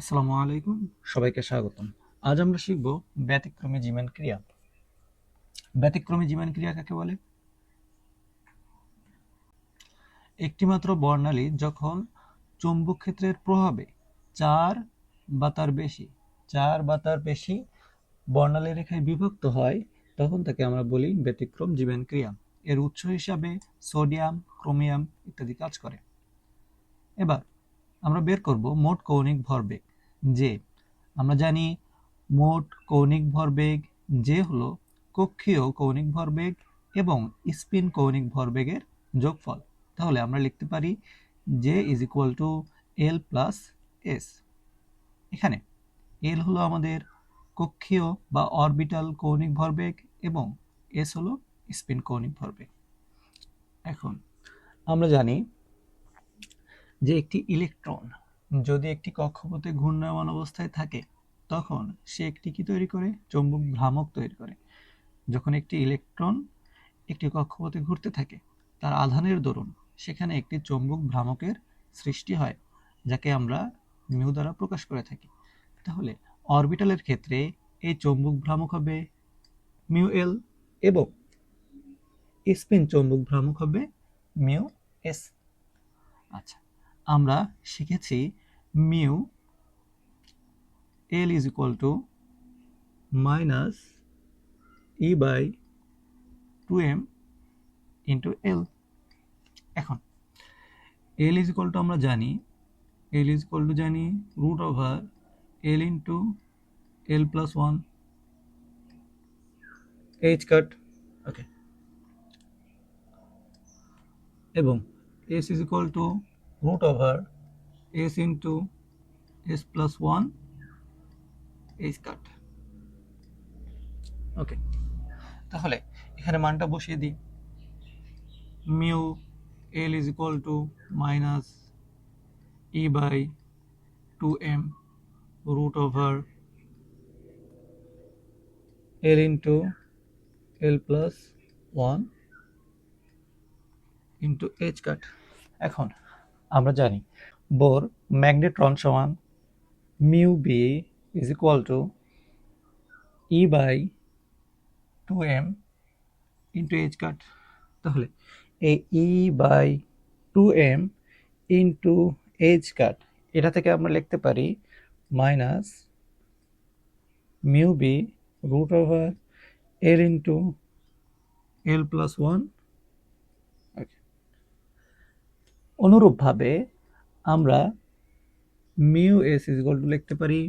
আসসালামু আলাইকুম, সবাইকে স্বাগতম। আজ আমরা শিখব ব্যতিক্রমী জীবন ক্রিয়া। ব্যতিক্রমী জীবন ক্রিয়া কাকে বলে? একটিমাত্র বর্ণালী যখন চৌম্বক ক্ষেত্রের প্রভাবে চার বা তার বেশি বর্ণালী রেখায় বিভক্ত হয়, তখন তাকে আমরা বলি ব্যতিক্রম জীবন ক্রিয়া। এর উৎস হিসাবে সোডিয়াম, ক্রোমিয়াম ইত্যাদি কাজ করে। এবার আমরা বের করব মোট কৌণিক ভরবেগ যে। আমরা জানি মোট কৌণিক ভরবেগ যে হলো কক্ষীয় কৌণিক ভরবেগ এবং স্পিন কৌণিক ভরবেগের যোগফল। তাহলে আমরা লিখতে পারি J is equal two L plus S. এখানে এল হলো আমাদের কক্ষীয় বা অরবিটাল কৌণিক ভরবেগ এবং এস হলো স্পিন কৌণিক ভরবেগ। এখন আমরা জানি যে একটি ইলেকট্রন যদি একটি কক্ষপথে ঘূর্ণায়মান অবস্থায় থাকে, তখন সে একটি কি তৈরি করে? চৌম্বক ভ্রামক তৈরি করে। যখন একটি ইলেকট্রন একটি কক্ষপথে ঘুরতে থাকে, তার আধানের দরুন সেখানে একটি চৌম্বক ভ্রামকের সৃষ্টি হয়, যাকে আমরা মিউ দ্বারা প্রকাশ করে থাকি। তাহলে অরবিটালের ক্ষেত্রে এই চৌম্বক ভ্রামক হবে মিউ এল এবং স্পিন চৌম্বক ভ্রামক হবে মিউ এস। আচ্ছা, আমরা শিখেছি mu L is equal to minus e by 2m into L. এখন এল ইজ ইকুয়াল টু আমরা জানি root over L into L plus 1 H cut. Okay, এবং S is equal to root over S into S plus 1 H cut. Okay, তাহলে এখানে মানটা বসিয়ে দিই। Mu L is equal to minus e by 2m root over L into L plus 1 into H cut। এখন আমরা জানি Bohr magnetron সমান mu B is equal to e by 2m into H cut. তাহলে এই e by 2m into H cut, এটা থেকে আমরা লিখতে পারি minus mu B root over L into L plus 1। অনুরূপভাবে আমরা mu S is equal to লিখতে পারি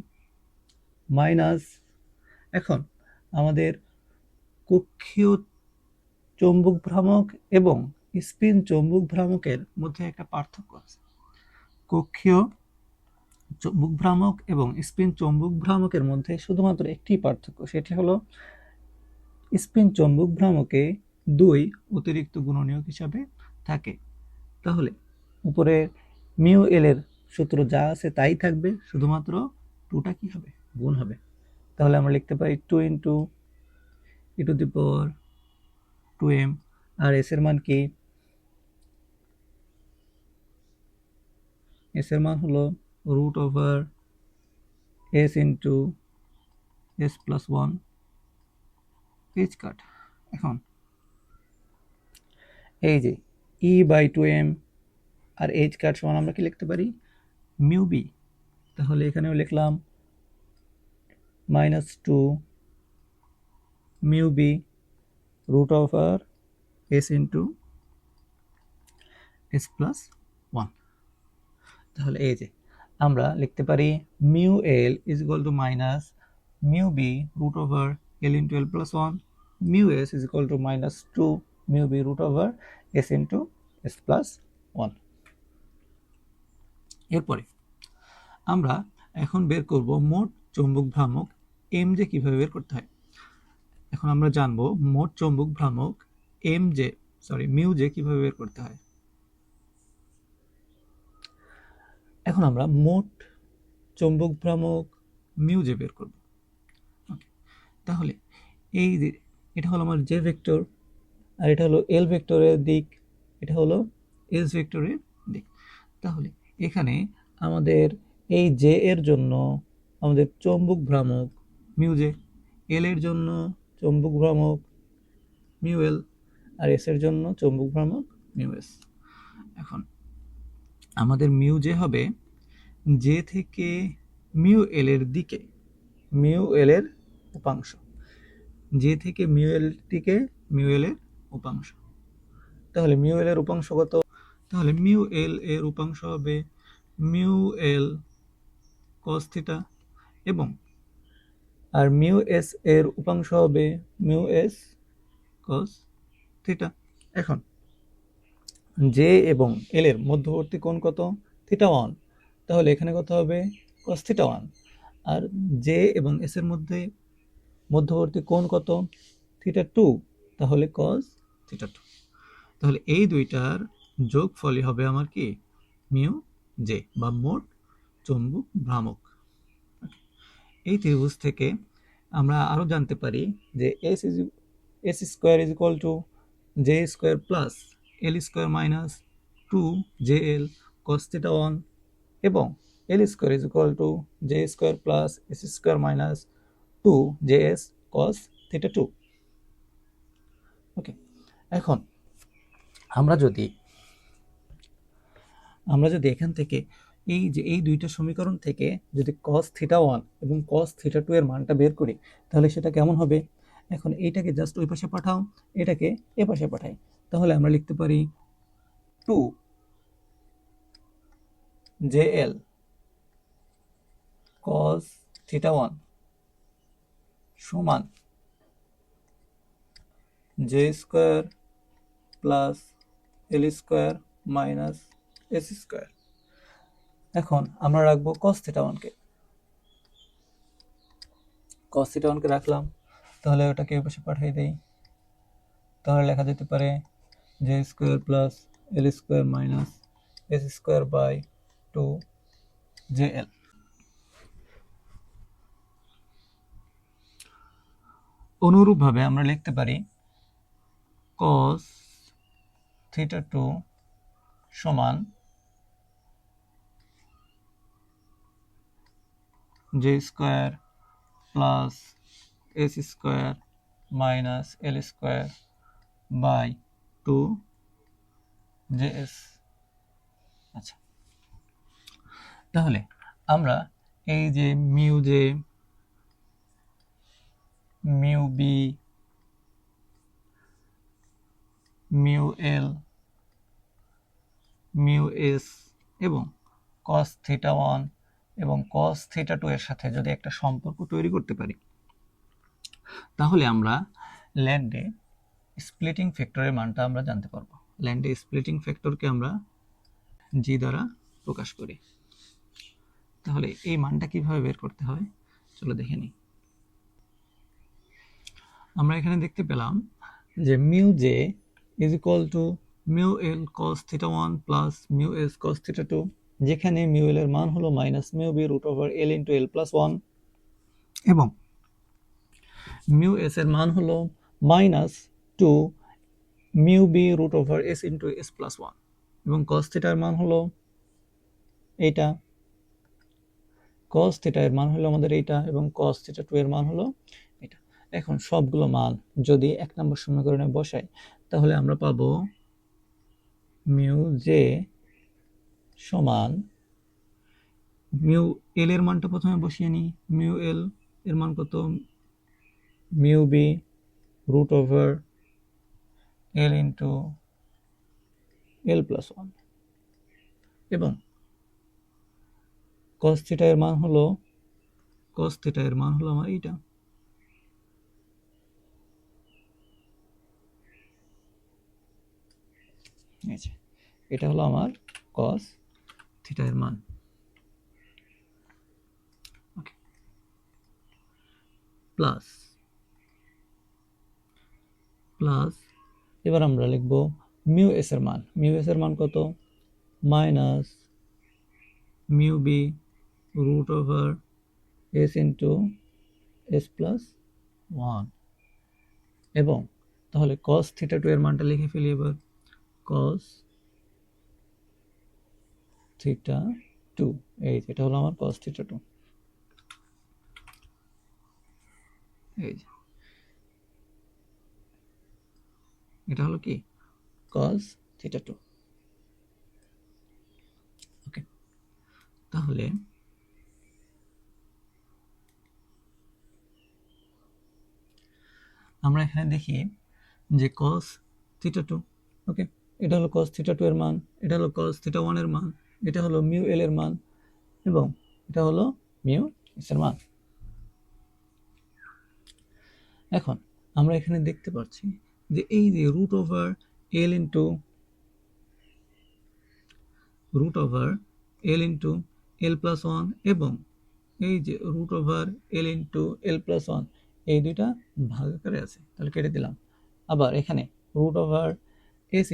মাইনাস। এখন আমাদের কক্ষীয় চৌম্বক ভ্রামক এবং স্পিন চৌম্বক ভ্রামকের মধ্যে একটা পার্থক্য আছে। কক্ষীয় চৌম্বক ভ্রামক এবং স্পিন চৌম্বক ভ্রামকের মধ্যে শুধুমাত্র একটি পার্থক্য, সেটি হলো স্পিন চৌম্বক ভ্রামকে 2 অতিরিক্ত গুণনীয়ক হিসাবে থাকে। তাহলে উপরে মিউ এল এর সূত্র যা আছে তাই থাকবে, শুধুমাত্র 2টা কি হবে? গুণ হবে। তাহলে আমরা লিখতে পারি 2 into e to the power 2m। আর এস এর মান কি? এস এর মান হলো root over S into S plus 1 H cut. এখন এই যে ই বাই 2m আর এইচ কাট সমান আমরা কি লিখতে পারি? Mu B. তাহলে এখানেও লিখলাম minus 2 mu B root over S into S plus 1। তাহলে এই যে আমরা লিখতে পারি mu L is equal to minus mu B root over L into L plus 1, mu S is equal to minus 2 mu B root over S into S plus 1। এরপরে আমরা এখন বের করব মোট চৌম্বক ভ্রামক এম জে কিভাবে বের করতে হয়। এখন আমরা জানবো মোট চৌম্বক ভ্রামক মিউ জে কিভাবে বের করতে হয়। এখন আমরা মোট চৌম্বক ভ্রামক মিউ জে বের করব। তাহলে এই যে এটা হলো আমার জে ভেক্টর, আর এটা হলো এল ভেক্টরের দিক, এটা হলো এস ভেক্টরের দিক। তাহলে এখানে আমাদের এই জে এর জন্য আমাদের চৌম্বক ভ্রামক মিউ জে, এল এর জন্য চৌম্বক ভ্রামক মিউ এল, আর এস এর জন্য চৌম্বক ভ্রামক মিউ এস। এখন আমাদের মিউ জে হবে জে থেকে মিউ এল এর দিকে, মিউ এল এর উপাংশ, জে থেকে মিউ এল দিকে মিউ এল এর উপাংশ। তাহলে মিউ এল এর উপাংশ কত? তাহলে মিউ এল এর উপাংশ হবে মিউ এল কস থিটা, এবং আর মিউ এস এর উপাংশ হবে মিউ এস কস থিটা। এখন জে এবং এল এর মধ্যবর্তী কোণ কত? থিটা 1। তাহলে এখানে কত হবে? Cos theta 1। আর জে এবং এস এর মধ্যবর্তী কোণ কত? থিটা 2। তাহলে কস থিটা 2। তাহলে এই দুইটার যোগফলই হবে আমার কি? মিউ জে, বা মোট চৌম্বক ভ্রামক। এই ত্রিভুজ থেকে আমরা আরো জানতে পারি যে S square is equal to J square plus L square minus 2jl cos theta 1, এবং L square is equal to J square plus S square minus 2js cos theta 2। Okay, এখন আমরা যদি এখান থেকে এই দুইটা সমীকরণ থেকে যদি cos থিটা 1 এবং cos থিটা 2 এর মানটা বের করি, তাহলে সেটা কেমন হবে? এখন এইটাকে জাস্ট ওই পাশে পাঠাও, এটাকে এ পাশে পাঠাই, তাহলে আমরা লিখতে পারি 2jl cos থিটা 1 সমান J square plus L square minus S square. এখন আমরা রাখবো cos থিটা 1 কে, cos থিটা 1 কে রাখলাম, তাহলে ওটাকে ওই পাশে পাঠিয়ে দেই। তাহলে লেখা যেতে পারে J square plus L square minus S square by 2jl। অনুরূপভাবে আমরা লিখতে পারি cos থিটা 2 সমান J square plus S square minus L square by 2js। আচ্ছা, তাহলে আমরা এই যে mu J, mu B, mu L, mu S এবং cos থিটা 1 এবং cos থিটা 2 এর সাথে যদি একটা সম্পর্ক তৈরি করতে পারি, তাহলে আমরা ল্যান্ডে স্প্লিটিং ফ্যাক্টরের মানটা আমরা জানতে পারবো। ল্যান্ডে স্প্লিটিং ফ্যাক্টরকে আমরা জি দ্বারা প্রকাশ করি। তাহলে এই মানটা কিভাবে বের করতে হয় চলো দেখে নিই। আমরা এখানে দেখতে পেলাম যে mu J is equal to mu L cos theta 1 plus mu S cos theta 2, যেখানে মিউ এল এর মান হলো minus mu B root over L into L plus 1, এবং মিউ এস এর মান হলো minus 2 mu B root over S into S plus 1, এবং cos theta এর মান হলো এইটা, cos থিটা এর মান হলো আমাদের এইটা, এবং cos থিটা 2 এর মান হলো এটা। এখন সবগুলো মান যদি এক নম্বর সমীকরণে বসাই, তাহলে আমরা পাবো মিউ জে সমান, মিউ এল এর মানটা প্রথমে বসিয়ে নিই, মিউ এল এর মান কত? Mu B root over L into L plus 1, এবং cos থিটা এর মান হলো আমার এইটা। এটা হলো আমার cos থিটা এর মান। ওকে, প্লাস এবার আমরা লিখব মিউ এস এর মান। মিউ এস এর মান কত? Minus mu B root over S into S plus 1, এবং তাহলে cos থিটা 2 এর মানটা লিখে ফেলি এবার, cos থিটা টু, এই যে এটা হলো আমার cos থিটা টু। এই যে এটা হলো কি cos থিটা টু। ওকে, তাহলে আমরা এখানে দেখি যে cos থিটা টু, ওকে, এটা হলো cos থিটা টু এর মান, এটা হলো cos থিটা ওয়ান এর মান, এটা হলো মিউ এল এর মান, এবং এটা হলো মিউ এস এর মান। এখন আমরা এখানে দেখতে পাচ্ছি যে এই যে root over L into L plus one, এবং এই যে রুট ওভার এল প্লাস ওয়ান, এই দুইটা ভাগ আকারে আছে, তাহলে কেটে দিলাম। আবার এখানে root over S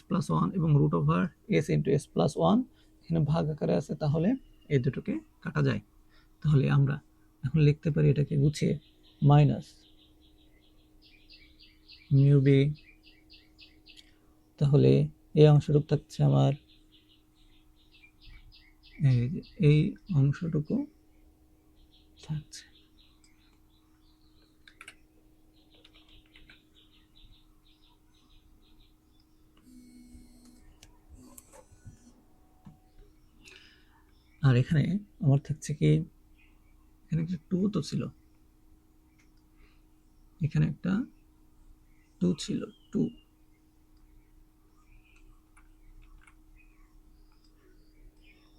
plus one এবং root over S plus one এখানে ভাগ আকারে আছে, তাহলে এই দুটোকে কাটা যায়। তাহলে আমরা এখন লিখতে পারি এটাকে গুছিয়ে মাইনাস মিউ বি, তাহলে এই অংশটুকু থাকছে আমার এই অংশটুকু থাকছে। আর এখানে আমার থাকছে কি, এখানে একটা টু তো ছিল, এখানে একটা টু ছিল, টু,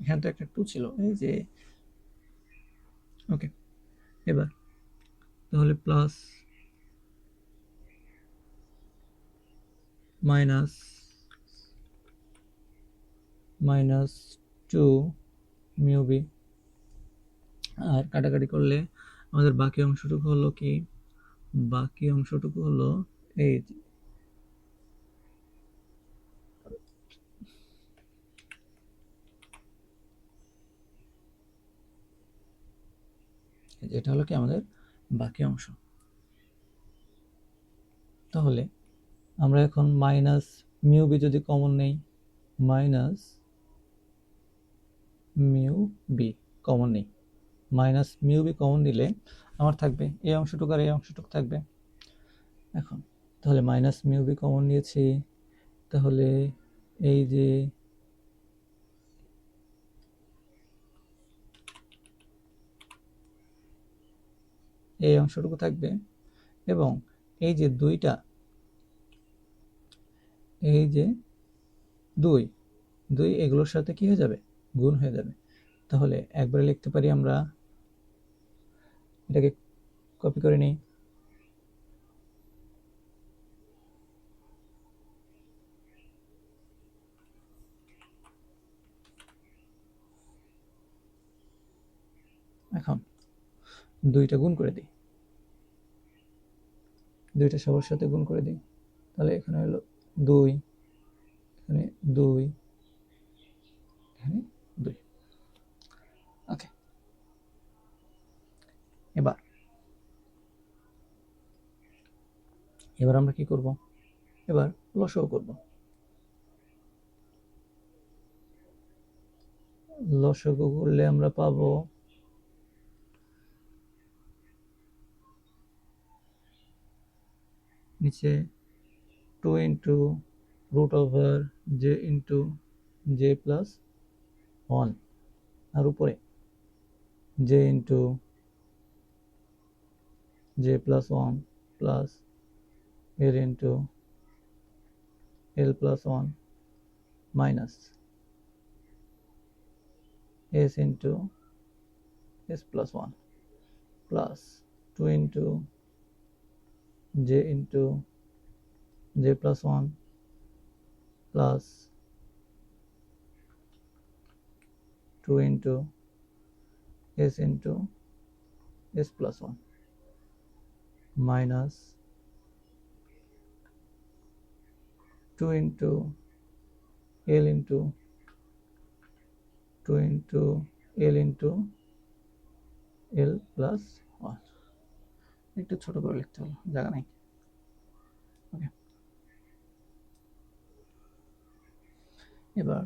এখানে তো একটা টু ছিল, এই যে, ওকে। এবার তাহলে plus minus minus two mu B, আর কাটাকাটি করলে আমাদের বাকি অংশটুকু হলো কি, বাকি অংশটুকু হলো এই যে, এটা হলো কি আমাদের বাকি অংশ। তাহলে আমরা এখন মাইনাস মিউ বি যদি কমন নেই, মাইনাস মিউ বি কমন নেই, মাইনাস মিউ বি কমন নিলে আমার থাকবে এই অংশটুকু আর এই অংশটুকু থাকবে। এখন তাহলে মাইনাস মিউ বি কমন নিয়েছি, তাহলে এই যে এই অংশটুকু থাকবে, এবং এই যে দুইটা, এই যে দুই দুই এগুলোর সাথে কি হয়ে যাবে, গুণ হয়ে যাবে। তাহলে একবারে লিখতে পারি আমরা, এটাকে কপি করে নিই, এখন দুইটা গুণ করে দিই, দুইটা সবার সাথে গুণ করে দিই, তাহলে এখানে হলো দুই, এখানে দুই, এখানে দুই। ওকে, এবার এবার আমরা কি করব, এবার লসাগু করব। লসাগু করলে আমরা পাবো নিচে two into root over J plus one, আর উপরে J into J plus one plus L into L plus one minus S into S plus one plus two into J plus one plus two into S plus one minus two into L into L plus one. একটু ছোট করে লিখতে হলো, জায়গা নাই। ওকে, এবার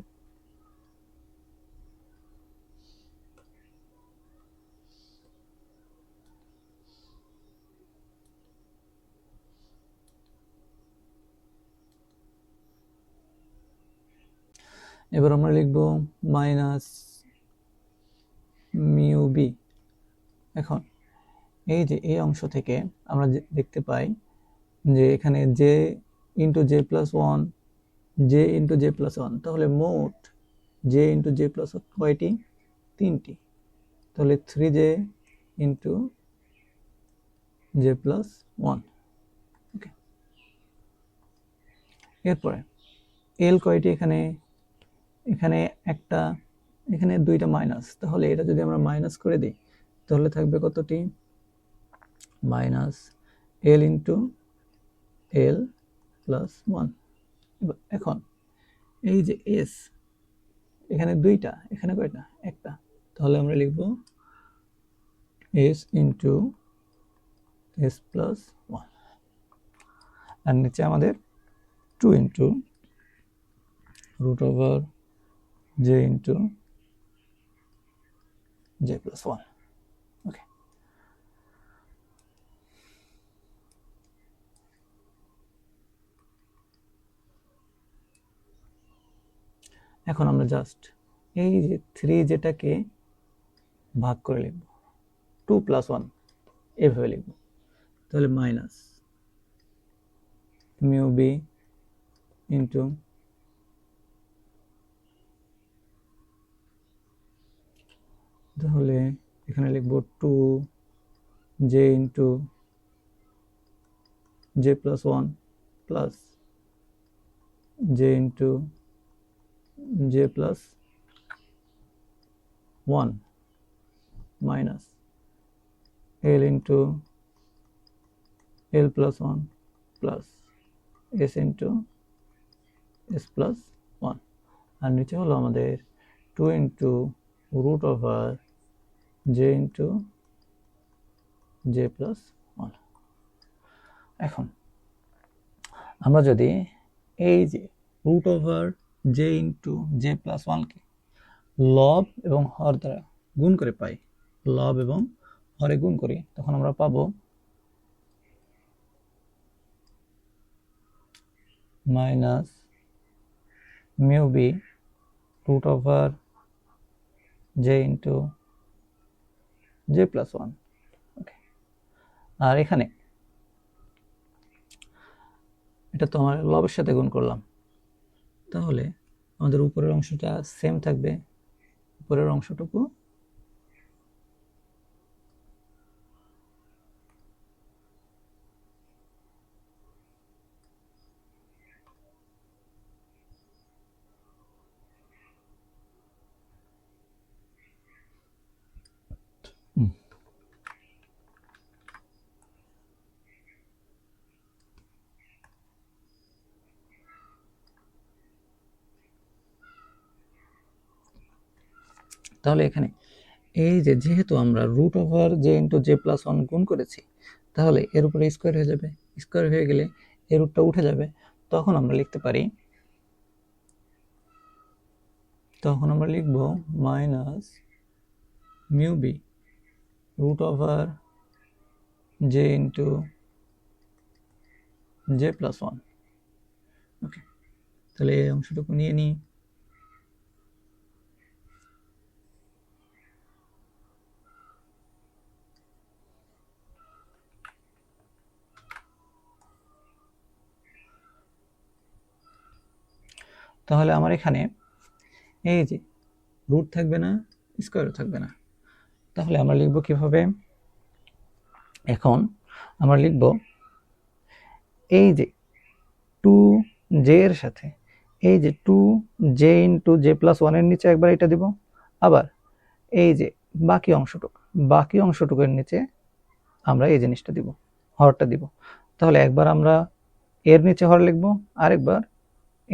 এবার আমরা লিখব মাইনাস মিউ বি। এখন এই যে এই অংশ থেকে আমরা দেখতে পাই যে এখানে J into J plus one, J into J plus one, তাহলে মোট জে ইন্টু জে প্লাস কয়টি? 3টি। তাহলে 3j into J plus one. Okay, এরপরে এল কয়টি? এখানে এখানে একটা, এখানে 2টা মাইনাস, তাহলে এটা যদি আমরা মাইনাস করে দিই তাহলে থাকবে কতটি? Minus L into L plus one. এখন এই যে এস, এখানে 2টা, এখানে কয়টা? একটা, তাহলে আমরা লিখব S into S plus one. আর নিচে আমাদের 2 into root over J into J plus one. Okay, এখন আমরা জাস্ট এই যে 3 যেটাকে ভাগ করে লিখব, 2 প্লাস 1 এভাবে লিখব। তাহলে মাইনাস মিউ বি ইন্টু তাহলে এখানে লিখব 2 J into J plus one plus J into J plus one minus L into L plus one plus S into S plus one. আর নিচে হলো আমাদের 2 into root over J into J plus one. এখন আমরা যদি এই যে root over J into J plus ওয়ানকে লব এবং হর দ্বারা গুণ করে পাই, লব এবং হরে গুণ করি, তখন আমরা পাবো minus mu B root over J into J plus one. Okay, আর এখানে এটা তো আমার লবের সাথে গুণ করলাম, তাহলে আমাদের উপরের অংশটা সেম থাকবে, উপরের অংশটুকু তাহলে এখানে এই যে যেহেতু আমরা root over J into J plus one গুণ করেছি, তাহলে এর উপরে স্কোয়ার হয়ে যাবে, স্কোয়ার হয়ে গেলে এর রুটটা উঠে যাবে, তখন আমরা লিখতে পারি, তখন আমরা লিখব minus mu B root over J into J plus one. Okay, তাহলে এই অংশটুকু নিয়ে নিই। তাহলে আমার এখানে এই যে রুট থাকবে না, স্কোয়ারও থাকবে না, তাহলে আমরা লিখব কিভাবে? এখন আমরা লিখব এই যে 2j এর সাথে এই যে 2j ইন্টু জে প্লাস ওয়ানের নিচে একবার এটা দিব, আবার এই যে বাকি অংশটুকুর নিচে আমরা এই জিনিসটা দিব, হরটা দিব। তাহলে একবার আমরা এর নিচে হর লিখব, আরেকবার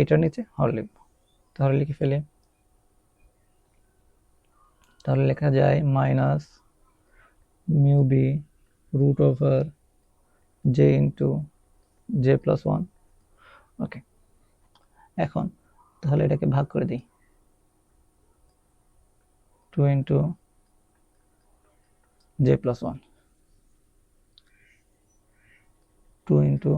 এটার নিচে হর লিখব। তাহলে লিখে ফেলি, তাহলে লেখা যায় minus mu B root over J into J plus one. Okay, এখন তাহলে এটাকে ভাগ করে দিই, 2 into J plus one, 2 into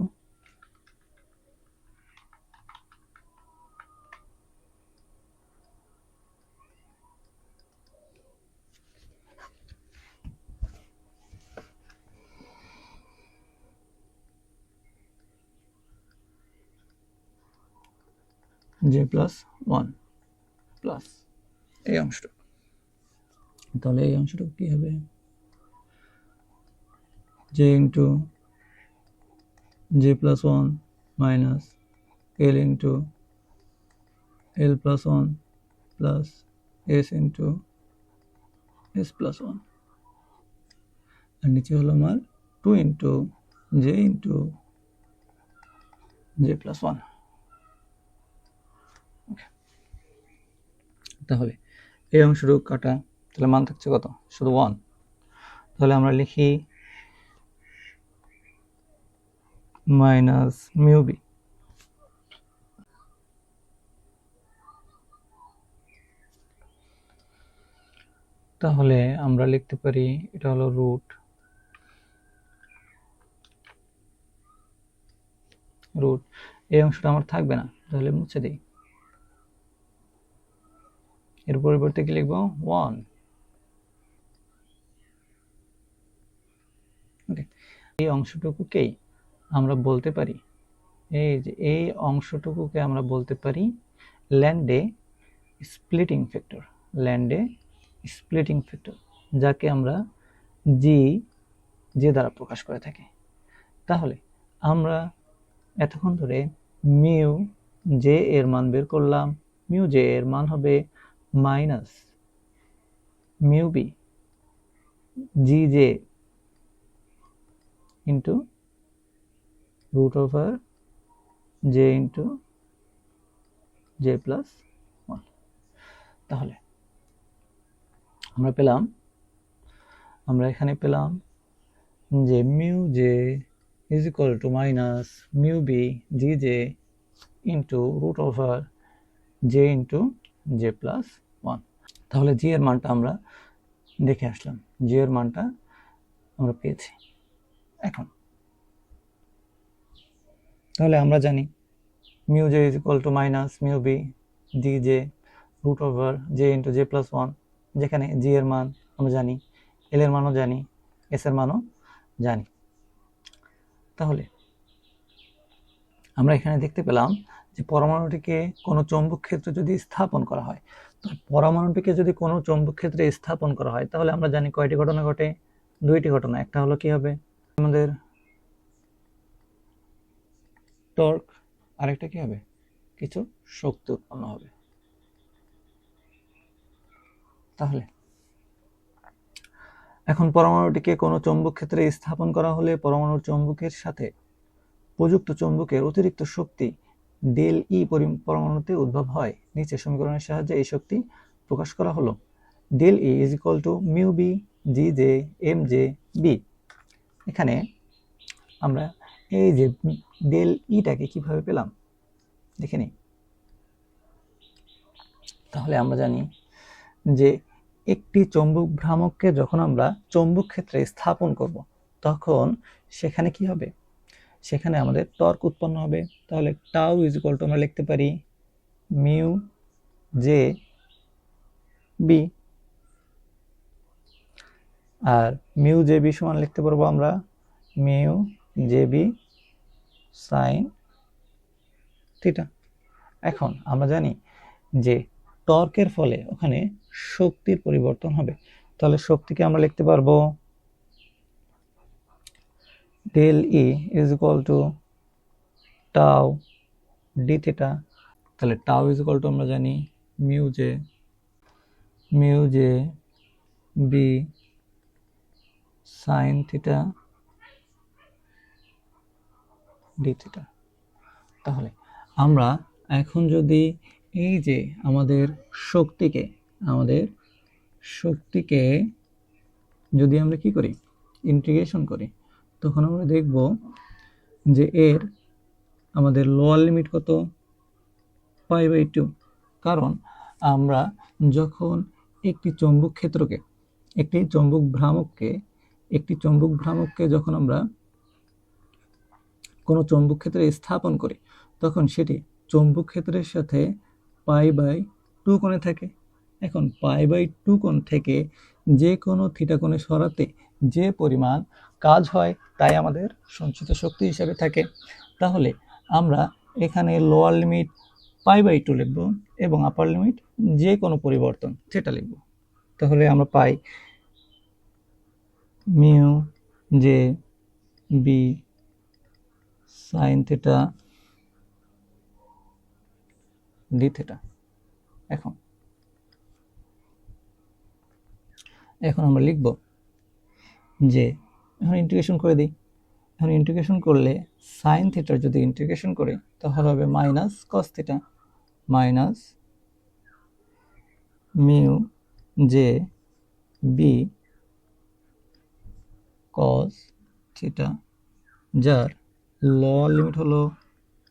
J plus one plus এই অংশটুকু। তাহলে এই অংশটুকু কি হবে? J into J plus one minus L into L plus one plus S into S plus one, আর নিচে হলো আমার 2 ইন্টু জে প্লাস ওয়ান। তাহলে এই অংশটুকু কাটা, তাহলে মান থাকছে কত? শুধু 1। তাহলে আমরা লিখি মাইনাস মিউ বি। তাহলে আমরা লিখতে পারি এটা হলো রুট এই অংশটা আমার থাকবে না, তাহলে মুছে দিই। এর পরিবর্তে কি লিখবো? 1। ওকে, এই অংশটুকুকেই আমরা বলতে পারি, এই যে এই অংশটুকুকে আমরা বলতে পারি ল্যান্ডে স্প্লিটিং ফ্যাক্টর, যাকে আমরা জি দ্বারা প্রকাশ করে থাকি। তাহলে আমরা এতক্ষণ ধরে মিউ জে এর মান বের করলাম। মিউ জে এর মান হবে minus mu B G J into root over J into J plus one. তাহলে আমরা এখানে পেলাম যে mu J is equal to minus mu B G J into root over J into J plus one. তাহলে G এর মানটা আমরা দেখে আসলাম, জি এর মানটা আমরা পেয়েছি। এখন তাহলে আমরা জানি mu J is equal to minus mu B G J root over J into J plus one, যেখানে জি এর মান আমরা জানি, এল এর মানও জানি, এস এর মানও জানি। তাহলে আমরা এখানে দেখতে পেলাম যে পরমাণুটিকে কোনো চৌম্বক ক্ষেত্রে যদি স্থাপন করা হয়, তো পরমাণুটিকে যদি কোনো চৌম্বক ক্ষেত্রে স্থাপন করা হয় তাহলে আমরা জানি কয়টি ঘটনা ঘটে? 2টি ঘটনা। একটা হলো কি হবে? আমাদের টর্ক, আরেকটা কি হবে? কিছু শক্তি উৎপন্ন হবে। তাহলে এখন পরমাণুটিকে কোনো চৌম্বক ক্ষেত্রে স্থাপন করা হলে পরমাণুর চৌম্বকের সাথে প্রযুক্ত চৌম্বকের অতিরিক্ত শক্তি ডেল ই পরমাণুতে উদ্ভব হয়। নিচে সমীকরণের সাহায্যে এই শক্তি প্রকাশ করা হলো। Del E is equal to mu B G J M J B. এখানে আমরা এই যে ডেল ইটাকে কিভাবে পেলাম দেখে নিই। তাহলে আমরা জানি যে একটি চৌম্বক ভ্রামককে যখন আমরা চৌম্বক ক্ষেত্রে স্থাপন করব তখন সেখানে কি হবে? সেখানে আমাদের টর্ক উৎপন্ন হবে। তাহলে টাউ ইজ ইকুয়াল টু আমরা লিখতে পারি মিউ জে বি, আর মিউ জে বি সমান লিখতে পারবো আমরা mu J B sine theta. এখন আমরা জানি যে টর্কের ফলে ওখানে শক্তির পরিবর্তন হবে। তাহলে শক্তিকে আমরা লিখতে পারবো del E is equal to tau D theta. তাহলে টাউ ইজ ইকুয়াল টু আমরা জানি mu J B sine theta D theta. তাহলে আমরা এখন যদি এই যে আমাদের শক্তিকে যদি আমরা কি করি, ইন্টিগ্রেশন করি, তখন আমরা দেখব যে এর আমাদের লোয়ার লিমিট কত? π/2। কারণ আমরা যখন একটি চৌম্বক ভ্রামককে যখন আমরা কোনো চৌম্বক ক্ষেত্রে স্থাপন করি তখন সেটি চৌম্বক ক্ষেত্রের সাথে π/2 কোণে থাকে। এখন π/2 কোণ থেকে যে কোনো থিটা কোণে সরাতে যে পরিমাণ কাজ হয় তাই আমাদের সঞ্চিত শক্তি হিসাবে থাকে। তাহলে আমরা এখানে লোয়ার লিমিট π/2 লিখব এবং আপার লিমিট যে কোনো পরিবর্তন সেটা লিখব। তাহলে আমরা পাই mu J B sine theta D theta. এখন আমরা লিখব যে এখন ইন্টিগ্রেশন করে দিই। এখন ইন্টিগ্রেশন করলে সাইন থিটার যদি ইন্টিগ্রেশন করে তাহলে হবে minus cos theta minus mu J B cos theta, যার লোয়ার লিমিট হলো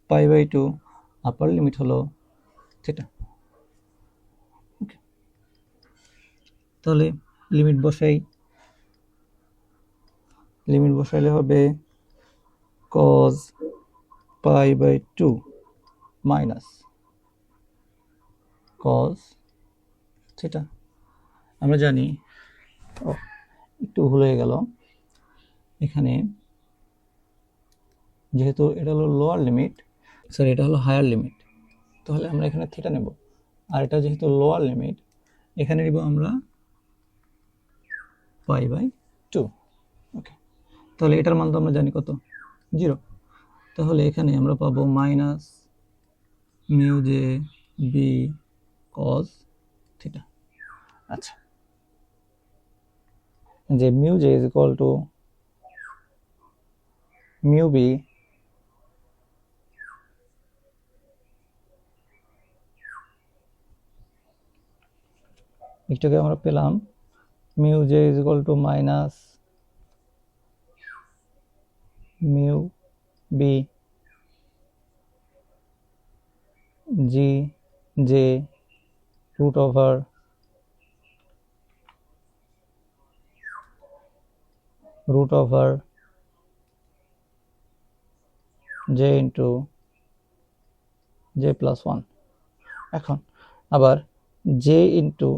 π/2, আপার লিমিট হলো থিটা। তাহলে লিমিট বসাইলে হবে cos π/2 মাইনাস cos থিটা। আমরা জানি একটু ভুল হয়ে গেল, এখানে যেহেতু এটা হলো লোয়ার লিমিট, সরি এটা হলো হায়ার লিমিট, তাহলে আমরা এখানে থিটা নেব। আর এটা যেহেতু লোয়ার লিমিট, এখানে নিব আমরা π/2। ওকে, তাহলে এটার মান তো আমরা জানি কত, 0। তাহলে এখানে আমরা পাবো minus mu J B cos theta. আচ্ছা, যে mu J is equal to mu B একটু আগে আমরা পেলাম mu J is equal to minus mu B G J root over J into J plus 1। এখন আবার J into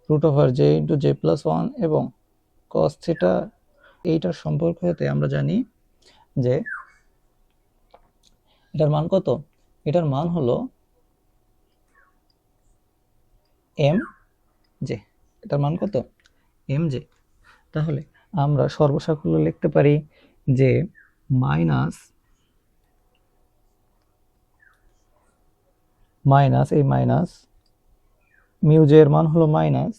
root over J into J plus 1 এবং cos theta, এইটার সম্পর্ক হতে আমরা জানি যে এটার মান কত, এটার মান হলো এম জে। এটার মান কত, এম জে। তাহলে আমরা সর্বসাকুল্য লিখতে পারি যে মাইনাস এই মাইনাস মিউ জে এর মান হলো minus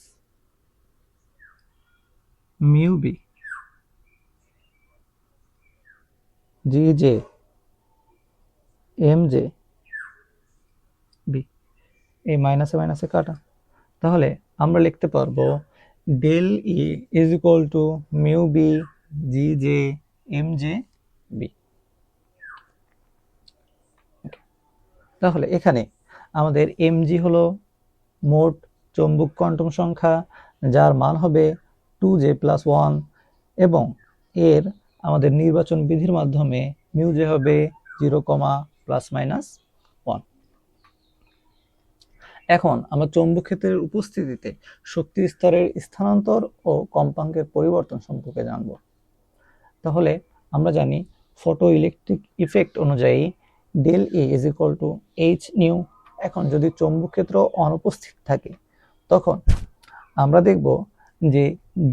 mu B G J M J B, এই মাইনাসে মাইনাসে কাটা। তাহলে আমরা লিখতে পারবো del E is equal to mu B G J M J B. তাহলে এখানে আমাদের এম জি হলো মোট চৌম্বক কোয়ান্টাম সংখ্যা, যার মান হবে 2j + 1 এবং এর আমাদের নির্বাচন বিধির মাধ্যমে মিউ জে হবে 0, ±1। এখন আমরা চৌম্বক ক্ষেত্রের উপস্থিতিতে শক্তি স্তরের স্থানান্তর ও কম্পাঙ্কের পরিবর্তন সম্পর্কে জানব। তাহলে আমরা জানি ফটো ইলেকট্রিক ইফেক্ট অনুযায়ী del E is equal to H nu. এখন যদি চৌম্বক ক্ষেত্র অনুপস্থিত থাকে তখন আমরা দেখব যে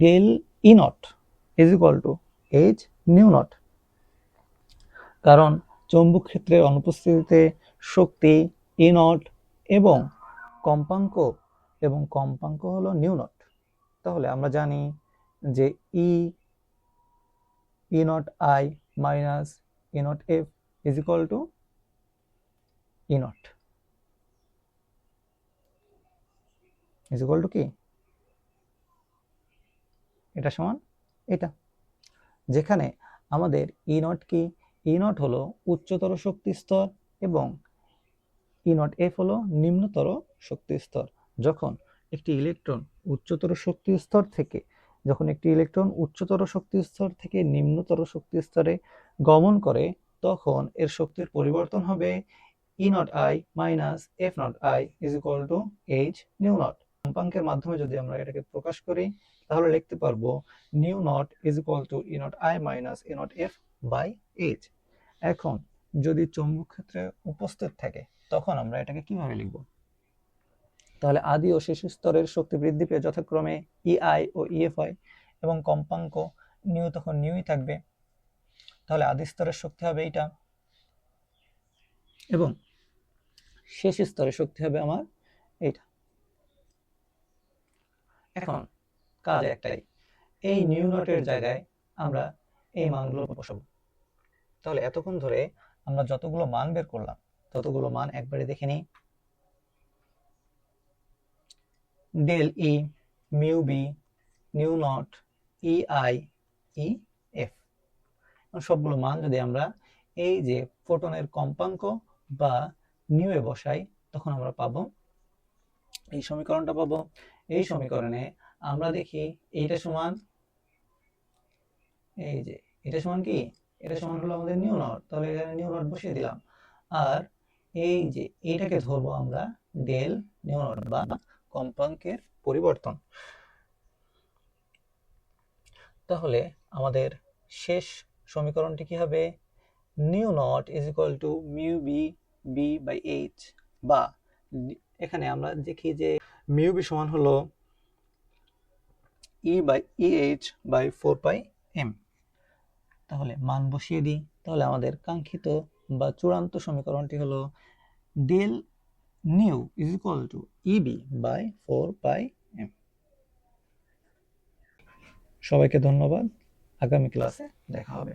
del E not is equal to H nu nought, কারণ চৌম্বক ক্ষেত্রের অনুপস্থিতিতে শক্তি ই নট এবং কম্পাঙ্ক হলো নিউ নট। তাহলে আমরা জানি যে E not I minus E not F is equal to E not is equal to কি, এটা সমান এটা, যেখানে আমাদের ই নট কি, ই নট হলো উচ্চতর শক্তি স্তর এবং ই নট এফ হলো নিম্নতর শক্তি স্তর। যখন একটি ইলেকট্রন উচ্চতর শক্তি স্তর থেকে নিম্নতর শক্তি স্তরে গমন করে তখন এর শক্তির পরিবর্তন হবে E not I minus F naught I is equal to H nu naught. কম্পাঙ্কের মাধ্যমে যদি আমরা এটাকে প্রকাশ করি তাহলে লিখতে পারবো nu not is equal to E not I minus E not F by H. এখন যদি চৌম্বক ক্ষেত্রে উপস্থিত থাকে তখন আমরা এটাকে কিভাবে লিখব? তাহলে আদি ও শেষ স্তরের শক্তি বৃদ্ধি পেয়ে যথাক্রমে ইআই ও ইএফ হয় এবং কম্পাঙ্ক নিউ তখন নিউই থাকবে। তাহলে আদি স্তরের শক্তি হবে এইটা এবং শেষ স্তরের শক্তি হবে আমার এইটা। এখন কাজ একটাই, এই নিউ নটের জায়গায় আমরা এই মানগুলো বসাবো। তাহলে এতক্ষণ ধরে আমরা যতগুলো মান বের করলাম ততগুলো মান একবারে দেখে নিই। Del E, mu B, nu nought, E I, E F, সবগুলো মান যদি আমরা এই যে ফোটনের কম্পাঙ্ক বা নিউ এ বসাই তখন আমরা পাবো এই সমীকরণটা পাবো। এই সমীকরণে আমরা দেখি এইটা সমান, এই যে এটা সমান কি, এটা সমান হলো আমাদের নিউ নট, তাহলে এখানে নিউ নট বসিয়ে দিলাম। আর এই যে এইটাকে ধরবো আমরা ডেল নিউ নট বা কম্পাঙ্কের পরিবর্তন। তাহলে আমাদের শেষ সমীকরণটি কি হবে? Nu not is equal to mu B B by H, বা এখানে আমরা দেখি যে মিউ বি সমান হলো E by E H by 4 pi M. তাহলে মান বসিয়ে দিই, তাহলে আমাদের কাঙ্ক্ষিত বা চূড়ান্ত সমীকরণটি হলো del nu is equal to EB by 4 pi M. সবাইকে ধন্যবাদ, আগামী ক্লাসে দেখা হবে।